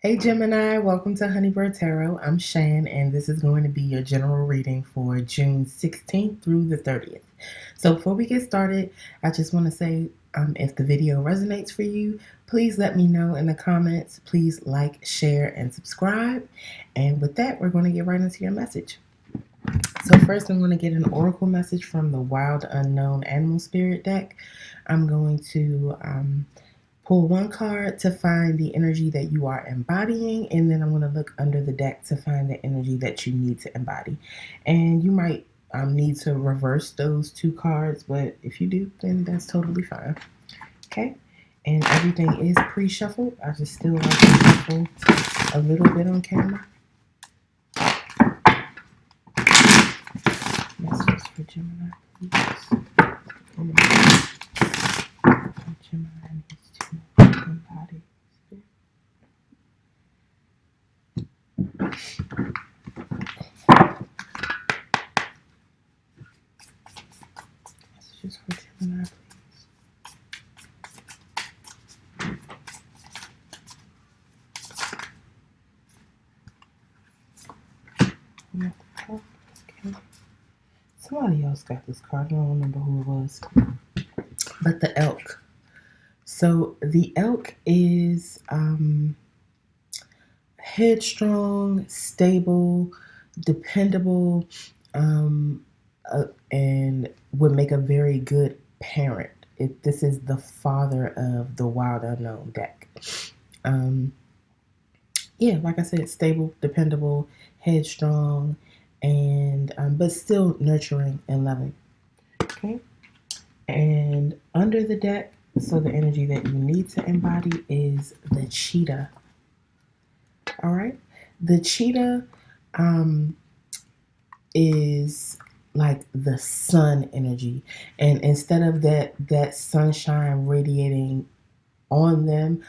Hey Gemini, welcome to Honeybird Tarot. I'm Shan, and this is going to be your general reading for June 16th through the 30th. So before we get started, I just want to say if the video resonates for you, please let me know in the comments. Please like, share, and subscribe. And with that, we're going to get right into your message. So first, I'm going to get an oracle message from the Wild Unknown Animal Spirit deck. I'm going to pull one card to find the energy that you are embodying, and then I'm going to look under the deck to find the energy that you need to embody. And you might need to reverse those two cards, but if you do, then that's totally fine. Okay, and everything is pre-shuffled. I just still like to shuffle a little bit on camera. Messages for Gemini, please. Gemini needs to embody. Messages for Gemini, please. Okay. Somebody else got this card. I don't remember who it was. But the elk. So the elk is headstrong, stable, dependable, and would make a very good parent. This is the father of the Wild Unknown deck. Yeah, like I said, stable, dependable, headstrong, and but still nurturing and loving. Okay. And under the deck, so the energy that you need to embody is the cheetah. All right. The cheetah is like the sun energy. And instead of that sunshine radiating on them,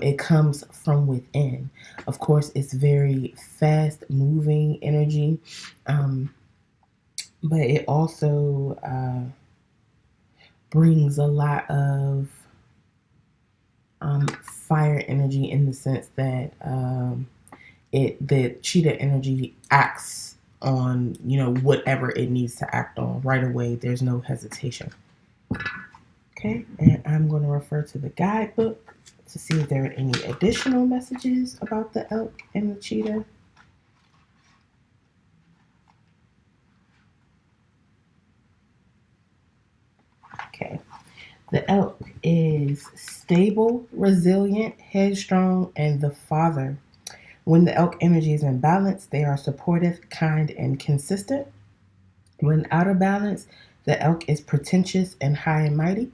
it comes from within. Of course, it's very fast moving energy, but it also brings a lot of fire energy in the sense that the cheetah energy acts on whatever it needs to act on right away. There's no hesitation. Okay, and I'm going to refer to the guidebook to see if there are any additional messages about the elk and the cheetah. Okay, the elk is stable, resilient, headstrong, and the father. When the elk energy is in balance, they are supportive, kind, and consistent. When out of balance, the elk is pretentious and high and mighty.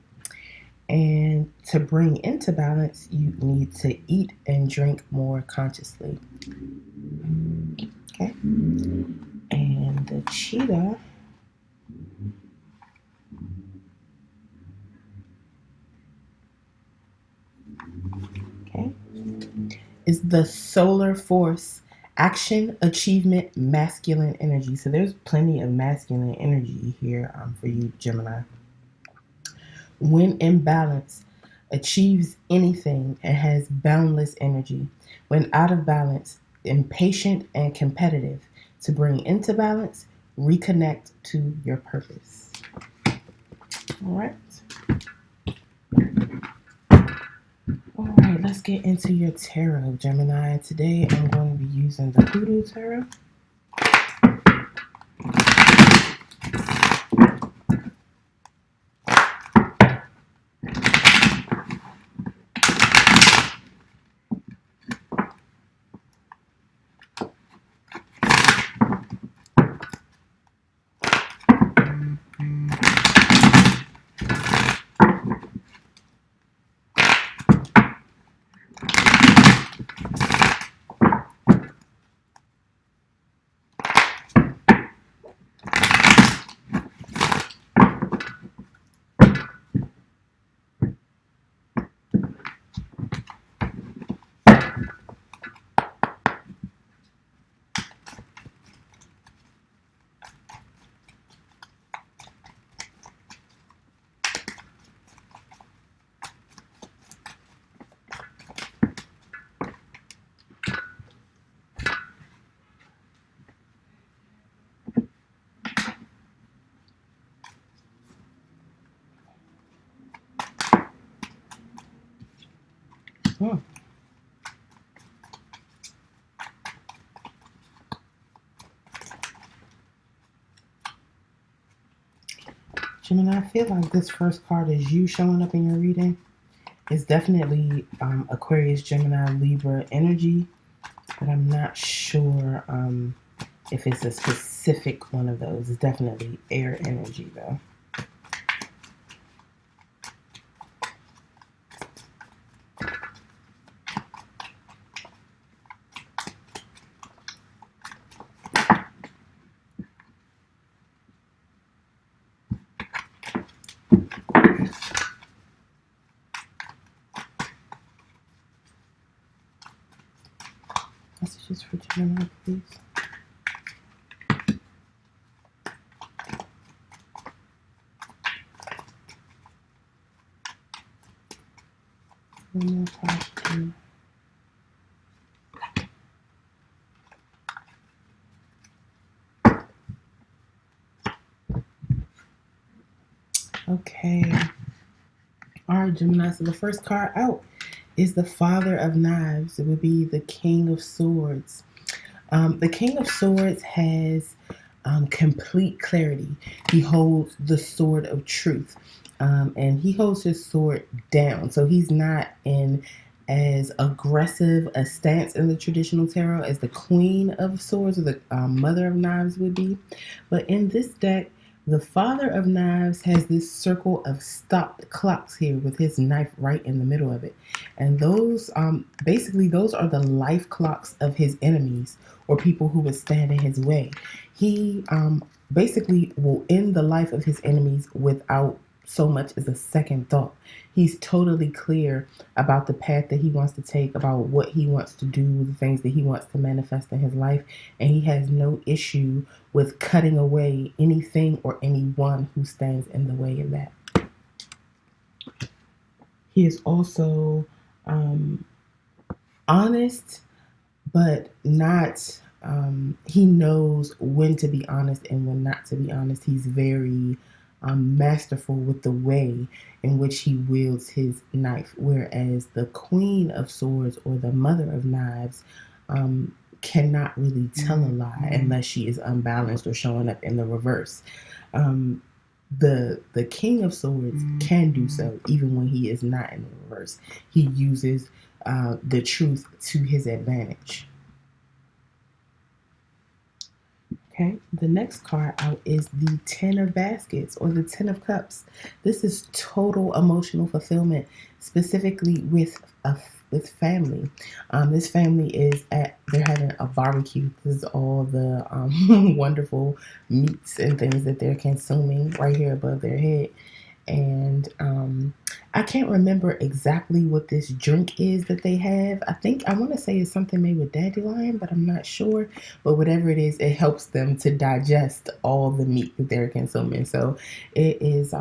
And to bring into balance, you need to eat and drink more consciously. Okay. And the cheetah is the solar force, action, achievement, masculine energy. So there's plenty of masculine energy here for you, Gemini. When in balance, achieves anything and has boundless energy. When out of balance, impatient and competitive. To bring into balance, reconnect to your purpose. All right. All right, let's get into your tarot, Gemini. Today I'm going to be using the HooDoo tarot. Hmm. Gemini, I feel like this first card is you showing up in your reading. It's definitely Aquarius, Gemini, Libra energy, but I'm not sure if it's a specific one of those. It's definitely air energy, though. Messages for Gemini, please. One more card, please. Okay. All right, Gemini. So the first card out is the Father of Knives. It would be the King of Swords. The King of Swords has complete clarity. He holds the sword of truth, and he holds his sword down. So he's not in as aggressive a stance in the traditional tarot as the Queen of Swords or the Mother of Knives would be. But in this deck, the Father of Knives has this circle of stopped clocks here with his knife right in the middle of it. And those, basically, those are the life clocks of his enemies or people who would stand in his way. He basically will end the life of his enemies without so much as a second thought. He's totally clear about the path that he wants to take, about what he wants to do, the things that he wants to manifest in his life, and he has no issue with cutting away anything or anyone who stands in the way of that. He is also honest, but not, he knows when to be honest and when not to be honest. He's very masterful with the way in which he wields his knife, whereas the Queen of Swords or the Mother of Knives cannot really tell a lie unless she is unbalanced or showing up in the reverse. The King of Swords can do so even when he is not in the reverse. He uses the truth to his advantage. Okay, the next card out is the Ten of Baskets or the Ten of Cups. This is total emotional fulfillment, specifically with family. This family is they're having a barbecue. This is all the wonderful meats and things that they're consuming right here above their head. And I can't remember exactly what this drink is that they have. I want to say it's something made with dandelion, but I'm not sure. But whatever it is, it helps them to digest all the meat that they're consuming. So it is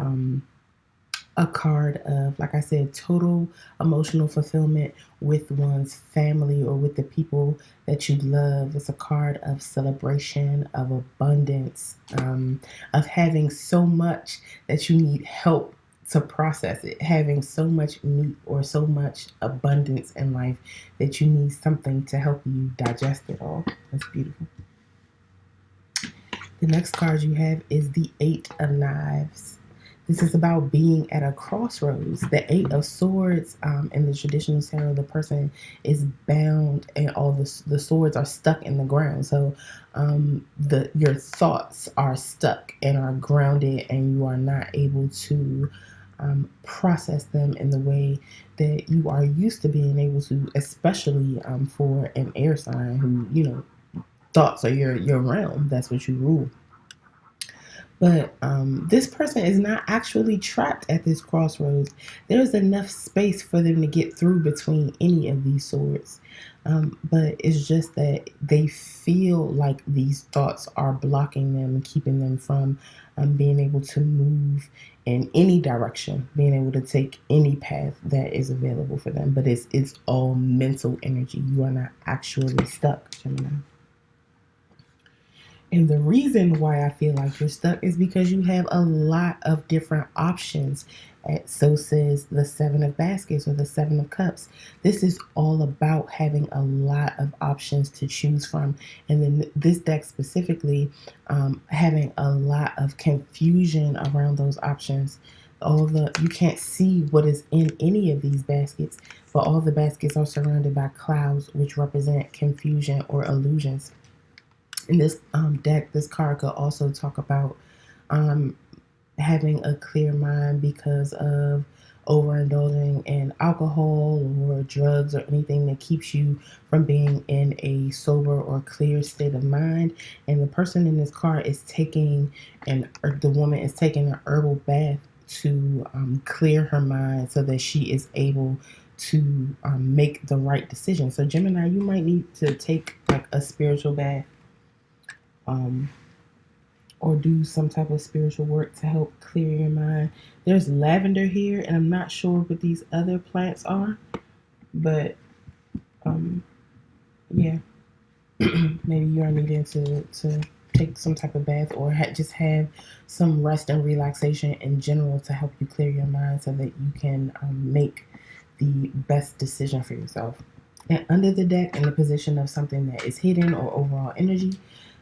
a card of, like I said, total emotional fulfillment with one's family or with the people that you love. It's a card of celebration, of abundance, of having so much that you need help to process it, having so much meat or so much abundance in life that you need something to help you digest it all. That's beautiful. The next card you have is the Eight of Knives. This is about being at a crossroads. The Eight of Swords, in the traditional tarot, the person is bound and all the swords are stuck in the ground. So your thoughts are stuck and are grounded, and you are not able to process them in the way that you are used to being able to, especially for an air sign who, thoughts are your realm. That's what you rule. But this person is not actually trapped at this crossroads. There's enough space for them to get through between any of these swords. But it's just that they feel like these thoughts are blocking them and keeping them from being able to move in any direction, being able to take any path that is available for them. But it's all mental energy. You are not actually stuck, Gemini. And the reason why I feel like you're stuck is because you have a lot of different options. So says the Seven of Baskets or the Seven of Cups. This is all about having a lot of options to choose from. And then this deck specifically, having a lot of confusion around those options. You can't see what is in any of these baskets, but all the baskets are surrounded by clouds, which represent confusion or illusions. In this deck, this card could also talk about um, having a clear mind because of overindulging in alcohol or drugs or anything that keeps you from being in a sober or clear state of mind. And the person in this card is the woman is taking an herbal bath to clear her mind so that she is able to make the right decision. So Gemini, you might need to take like a spiritual bath, um, or do some type of spiritual work to help clear your mind. There's lavender here, and I'm not sure what these other plants are, but um, yeah, maybe you're needing to take some type of bath or just have some rest and relaxation in general to help you clear your mind so that you can make the best decision for yourself. And under the deck, in the position of something that is hidden or overall energy,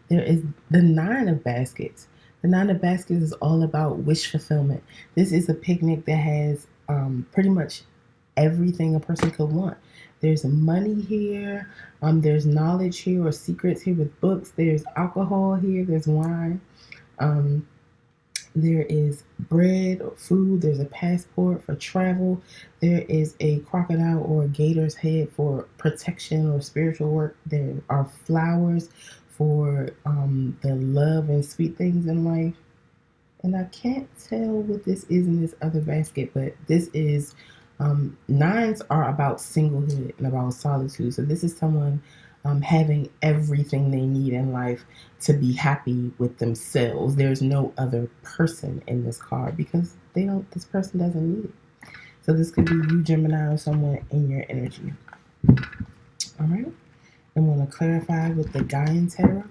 there is the Nine of Baskets. The Nine of Baskets is all about wish fulfillment. This is a picnic that has pretty much everything a person could want. There's money here, there's knowledge here or secrets here with books, there's alcohol here, there's wine, um, there is bread or food, there's a passport for travel, there is a crocodile or a gator's head for protection or spiritual work, there are flowers for the love and sweet things in life. And I can't tell what this is in this other basket, but this is nines are about singlehood and about solitude. So this is someone having everything they need in life to be happy with themselves. There's no other person in this card because this person doesn't need it. So this could be you, Gemini, or someone in your energy. All right. I'm going to clarify with the Gaian tarot.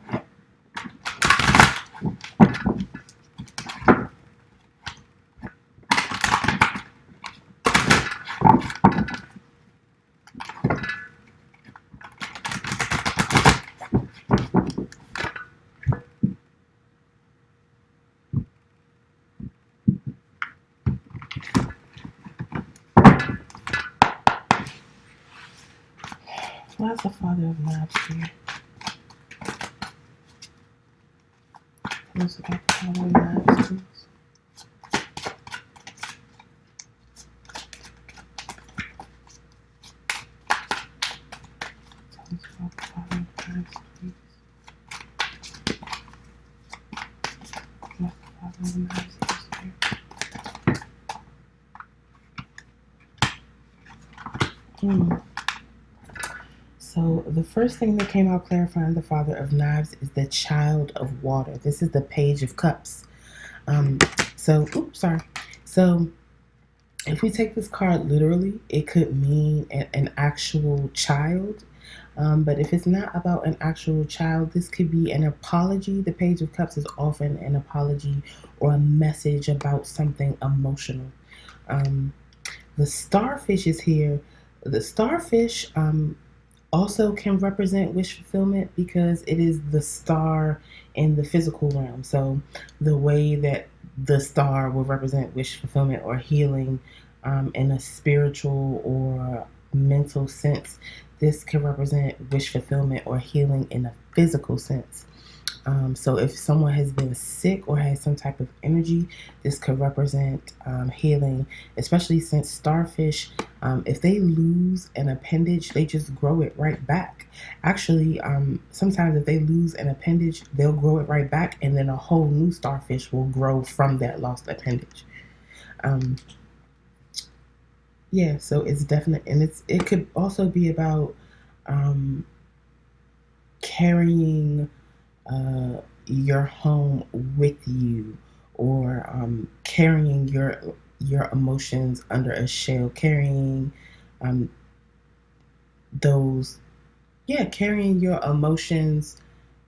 Why's the Father of Knives here? What's the Father of Knives, please? So the first thing that came out clarifying the Father of Knives is the Child of Water. This is the Page of Cups. So if we take this card literally, it could mean an actual child. But if it's not about an actual child, this could be an apology. The Page of Cups is often an apology or a message about something emotional. The starfish is here. The starfish also can represent wish fulfillment because it is the star in the physical realm. So the way that the star will represent wish fulfillment or healing in a spiritual or mental sense, this can represent wish fulfillment or healing in a physical sense. So if someone has been sick or has some type of energy, this could represent healing, especially since starfish, if they lose an appendage, they just grow it right back. Actually, sometimes if they lose an appendage, they'll grow it right back, and then a whole new starfish will grow from that lost appendage. Yeah, so it's definite, and it could also be about carrying your home with you, or carrying your emotions under a shell, carrying those, carrying your emotions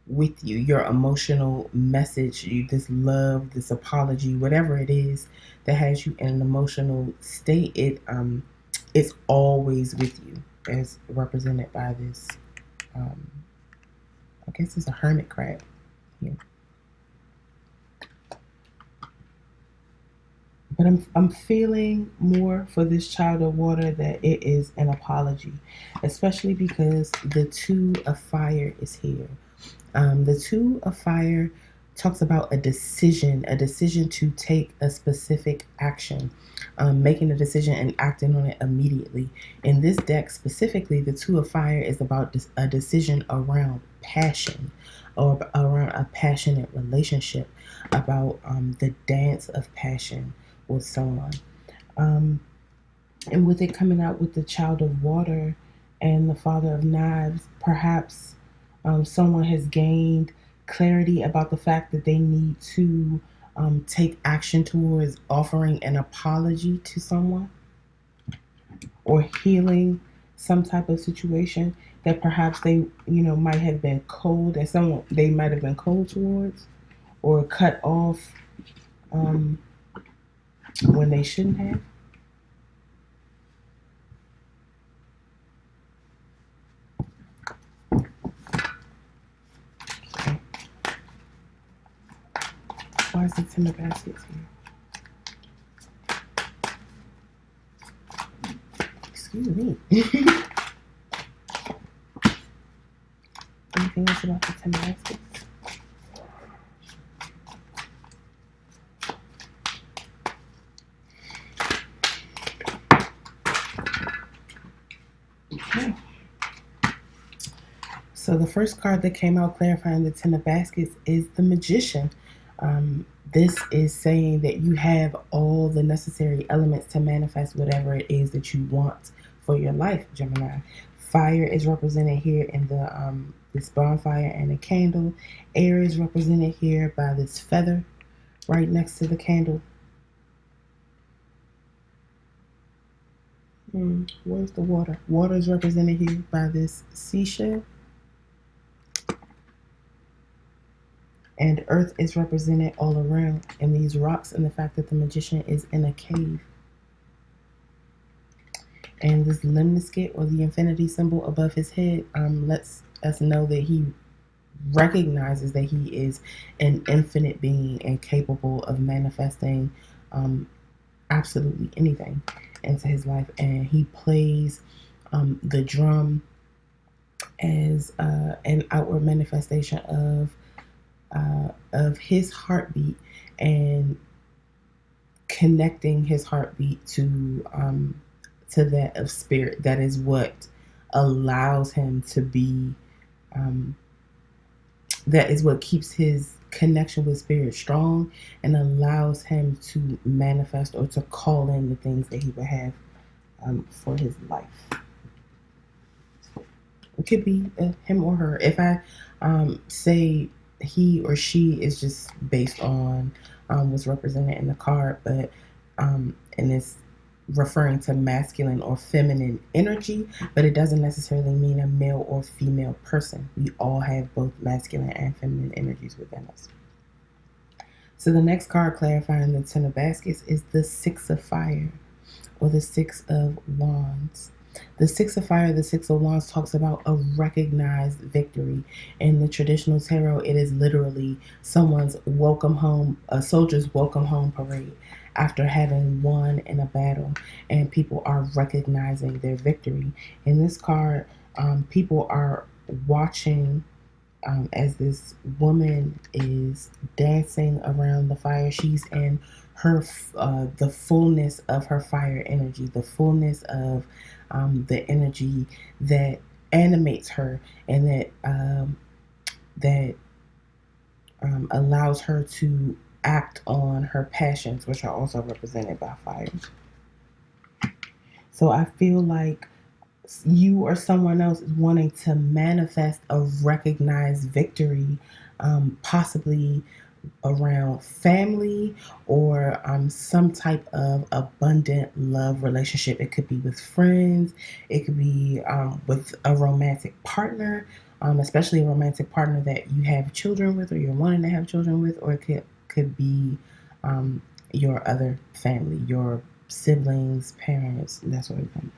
with you. Your emotional message, this love, this apology, whatever it is that has you in an emotional state, it's always with you, as represented by this. I guess it's a hermit crab here. But I'm feeling more for this child of water that it is an apology, especially because the two of fire is here. The two of fire talks about a decision to take a specific action, making a decision and acting on it immediately. In this deck specifically, the two of fire is about a decision around passion or around a passionate relationship, about the dance of passion with someone. And with it coming out with the child of water and the father of knives, perhaps someone has gained clarity about the fact that they need to take action towards offering an apology to someone or healing some type of situation that perhaps they might have been cold, and someone they might have been cold towards or cut off when they shouldn't have. Okay. Why is the 10 of baskets here? Excuse me. Anything else about the 10 of baskets? Okay. So the first card that came out clarifying the 10 of baskets is the Magician. This is saying that you have all the necessary elements to manifest whatever it is that you want for your life, Gemini. Fire is represented here in the this bonfire and a candle. Air is represented here by this feather right next to the candle. Where's the water? Water is represented here by this seashell. And earth is represented all around in these rocks, and the fact that the Magician is in a cave. And this lemniscate, or the infinity symbol above his head, lets us know that he recognizes that he is an infinite being and capable of manifesting absolutely anything into his life. And he plays the drum as an outward manifestation of his heartbeat, and connecting his heartbeat to that of spirit. That is what allows him to be. That is what keeps his connection with spirit strong and allows him to manifest or to call in the things that he would have for his life. It could be him or her. If I say he or she, is just based on what's represented in the card, but and it's referring to masculine or feminine energy, but it doesn't necessarily mean a male or female person. We all have both masculine and feminine energies within us. So the next card clarifying the 10 of baskets is the 6 of fire, or the 6 of wands. The 6 of fire, the 6 of wands, talks about a recognized victory. In the traditional tarot, it is literally someone's welcome home, a soldier's welcome home parade after having won in a battle, and people are recognizing their victory. In this card, people are watching as this woman is dancing around the fire. She's in her the fullness of her fire energy, the fullness of the energy that animates her, and that allows her to act on her passions, which are also represented by fire. So I feel like you or someone else is wanting to manifest a recognized victory, possibly around family or some type of abundant love relationship. It could be with friends, it could be with a romantic partner, especially a romantic partner that you have children with or you're wanting to have children with, or it could be um, your other family, your siblings, parents, that sort of thing.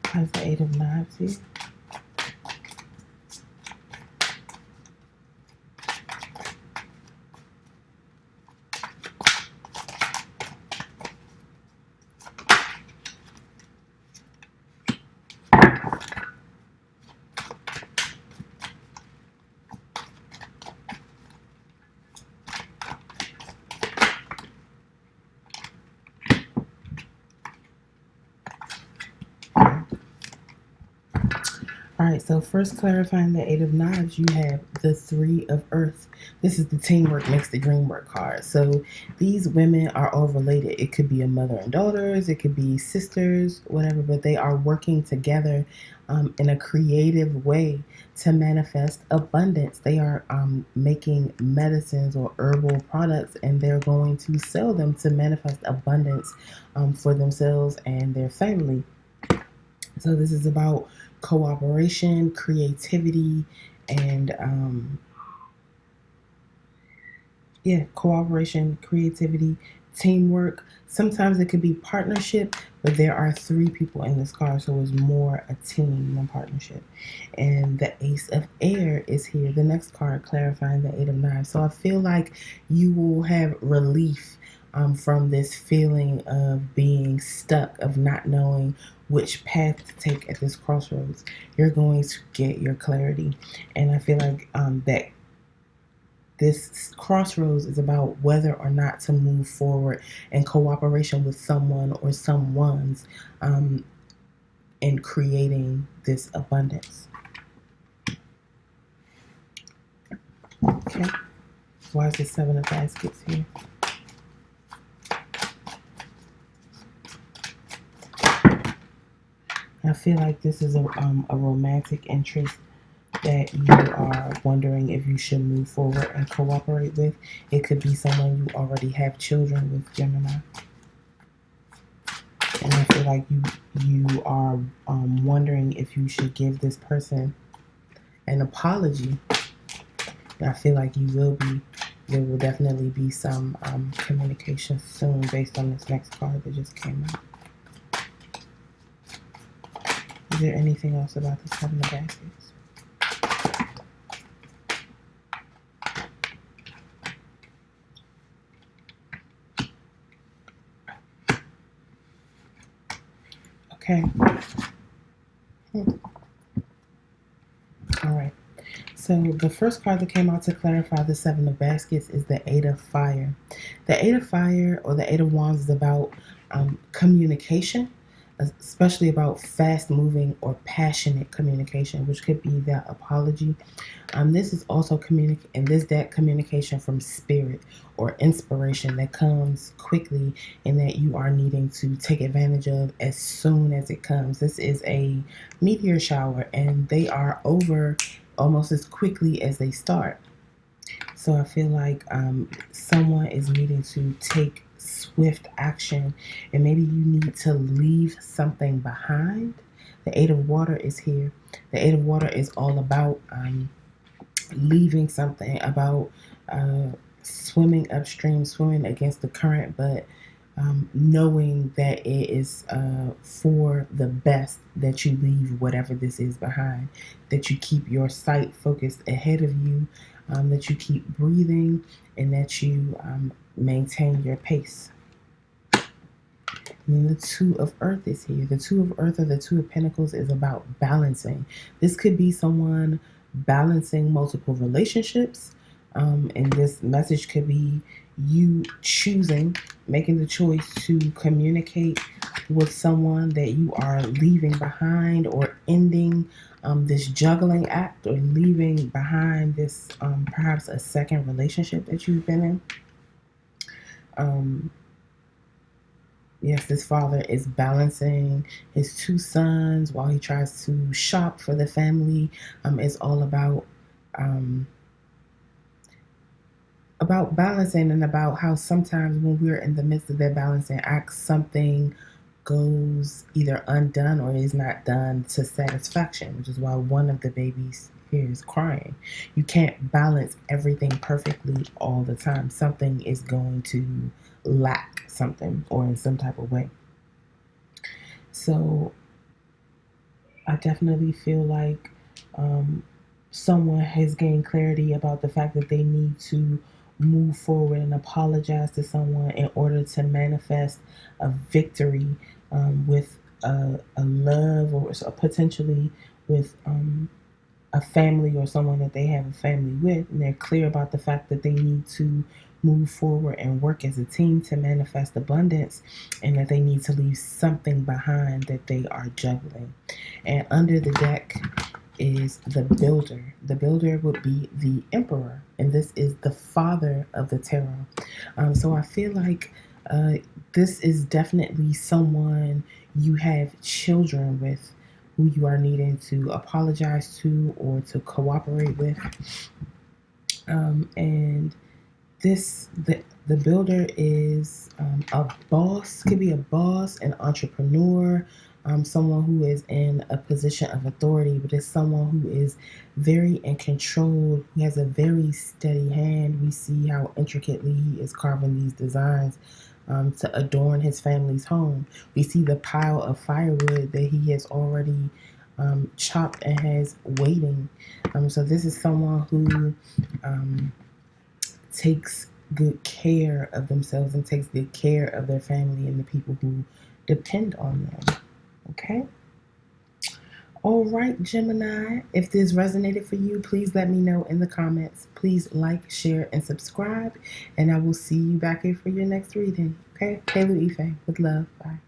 How's the Eight of Knives here? All right, so first clarifying the Eight of Knives, you have the Three of Earth. This is the teamwork makes the dream work card. So these women are all related. It could be a mother and daughters, it could be sisters, whatever, but they are working together in a creative way to manifest abundance. They are making medicines or herbal products, and they're going to sell them to manifest abundance for themselves and their family. So this is about cooperation, creativity, and cooperation, creativity, teamwork. Sometimes it could be partnership, but there are three people in this card, so it's more a team than partnership. And the Ace of Air is here. The next card clarifying the Eight of Knives. So I feel like you will have relief from this feeling of being stuck, of not knowing which path to take at this crossroads. You're going to get your clarity. And I feel like that this crossroads is about whether or not to move forward in cooperation with someone or someone's in creating this abundance. Okay. Why is the Seven of Baskets here? I feel like this is a romantic interest that you are wondering if you should move forward and cooperate with. It could be someone you already have children with, Gemini. And I feel like you are wondering if you should give this person an apology. And I feel like you will be. There will definitely be some communication soon based on this next card that just came out. Is there anything else about the Seven of Baskets? Okay. All right. So the first card that came out to clarify the Seven of Baskets is the Eight of Fire. The Eight of Fire or the Eight of Wands is about communication, especially about fast-moving or passionate communication, which could be that apology. This is also that communication from spirit or inspiration that comes quickly and that you are needing to take advantage of as soon as it comes. This is a meteor shower, and they are over almost as quickly as they start. So I feel like someone is needing to take swift action, and maybe you need to leave something behind. The Eight of Water is here. The Eight of Water is all about leaving something, about swimming upstream, swimming against the current, but knowing that it is for the best that you leave whatever this is behind, that you keep your sight focused ahead of you, that you keep breathing, and that you maintain your pace. And then the Two of Earth is here. The Two of Earth or the Two of Pentacles is about balancing. This could be someone balancing multiple relationships. And this message could be you making the choice to communicate with someone that you are leaving behind, or ending this juggling act, or leaving behind this perhaps a second relationship that you've been in. Yes, this father is balancing his two sons while he tries to shop for the family. It's all um, about balancing, and about how sometimes when we're in the midst of that balancing act, something goes either undone or is not done to satisfaction, which is why one of the babies here is crying. You can't balance everything perfectly all the time. Something is going to lack something or in some type of way. So I definitely feel like um, someone has gained clarity about the fact that they need to move forward and apologize to someone in order to manifest a victory with a love, or potentially with a family or someone that they have a family with, and they're clear about the fact that they need to move forward and work as a team to manifest abundance, and that they need to leave something behind that they are juggling. And under the deck is the builder. The builder would be the emperor, and this is the father of the tarot. So I feel like uh, this is definitely someone you have children with, who you are needing to apologize to or to cooperate with. And the builder is a boss, could be a boss, an entrepreneur, someone who is in a position of authority, but it's someone who is very in control, who has a very steady hand. We see how intricately he is carving these designs to adorn his family's home. We see the pile of firewood that he has already chopped and has waiting. So this is someone who um, takes good care of themselves and takes good care of their family and the people who depend on them. Okay? All right, Gemini. If this resonated for you, please let me know in the comments. Please like, share, and subscribe. And I will see you back here for your next reading. Okay? Kaylu Ife, with love. Bye.